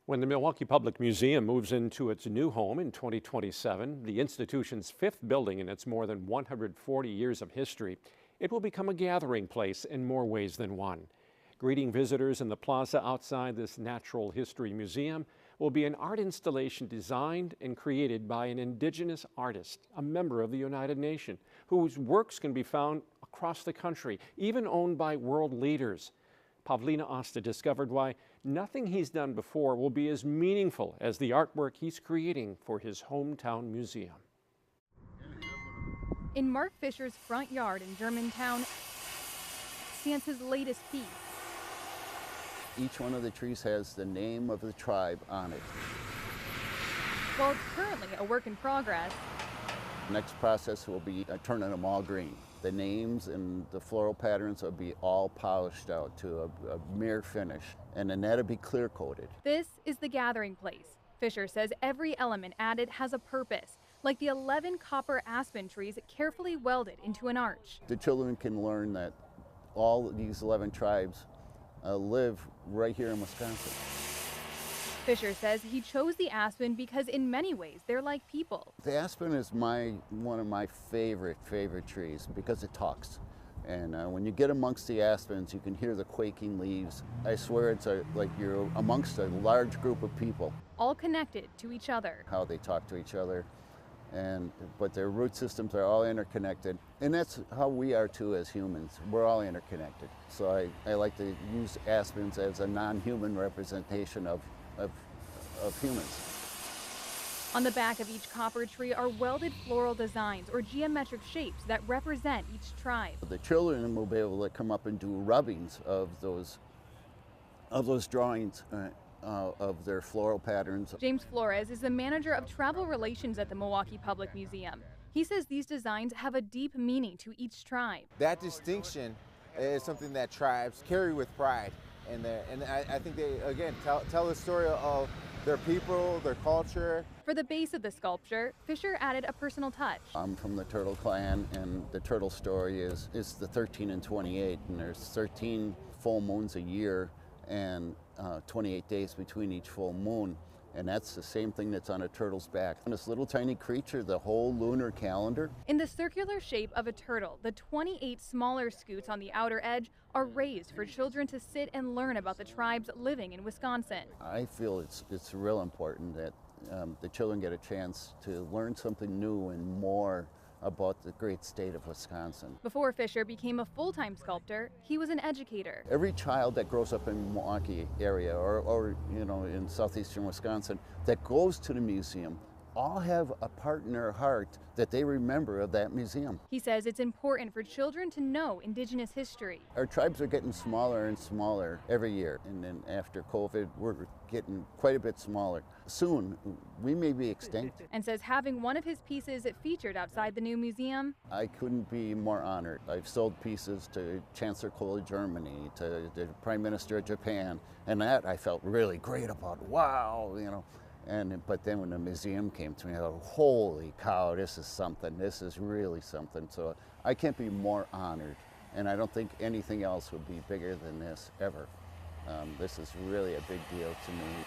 When the Milwaukee Public Museum moves into its new home in 2027, the institution's fifth building in its more than 140 years of history, it will become a gathering place in more ways than one. Greeting visitors in the plaza outside this natural history museum will be an art installation designed and created by an Indigenous artist, a member of the United Nations, whose works can be found across the country, even owned by world leaders. Pavlina Asta discovered why nothing he's done before will be as meaningful as the artwork he's creating for his hometown museum. In Mark Fisher's front yard in Germantown stands his latest piece. Each one of the trees has the name of the tribe on it. While it's currently a work in progress, The next process will be turning them all green. The names and the floral patterns will be all polished out to a mere finish, and then that'll be clear coated. this is the gathering place. Fisher says every element added has a purpose, like the 11 copper aspen trees carefully welded into an arch. The children can learn that all these 11 tribes live right here in Wisconsin. Fisher says he chose the aspen because in many ways they're like people. The aspen is one of my favorite trees because it talks. And when you get amongst the aspens, you can hear the quaking leaves. I swear it's like you're amongst a large group of people. All connected to each other. How they talk to each other, but their root systems are all interconnected. And that's how we are too as humans. We're all interconnected. So I like to use aspens as a non-human representation of humans. On the back of each copper tree are welded floral designs or geometric shapes that represent each tribe. The children will be able to come up and do rubbings of those drawings of their floral patterns. James Flores is the manager of travel relations at the Milwaukee Public Museum. He says these designs have a deep meaning to each tribe. That distinction is something that tribes carry with pride. And I think they, again, tell the story of their people, their culture. For the base of the sculpture, Fisher added a personal touch. I'm from the Turtle Clan, and the turtle story is the 13 and 28, and there's 13 full moons a year and 28 days between each full moon. And that's the same thing that's on a turtle's back. And this little tiny creature, the whole lunar calendar. In the circular shape of a turtle, the 28 smaller scoots on the outer edge are raised for children to sit and learn about the tribes living in Wisconsin. I feel it's real important that the children get a chance to learn something new and more about the great state of Wisconsin. Before Fisher became a full-time sculptor, he was an educator. Every child that grows up in Milwaukee area or in southeastern Wisconsin that goes to the museum all have a part in their heart that they remember of that museum. He says it's important for children to know Indigenous history. Our tribes are getting smaller and smaller every year, and then after COVID, we're getting quite a bit smaller. Soon, we may be extinct. And says having one of his pieces featured outside the new museum. I couldn't be more honored. I've sold pieces to Chancellor Kohl of Germany, to the Prime Minister of Japan, and that I felt really great about. Wow, But then when the museum came to me, I thought, holy cow, this is something. This is really something. So I can't be more honored. And I don't think anything else would be bigger than this ever. This is really a big deal to me.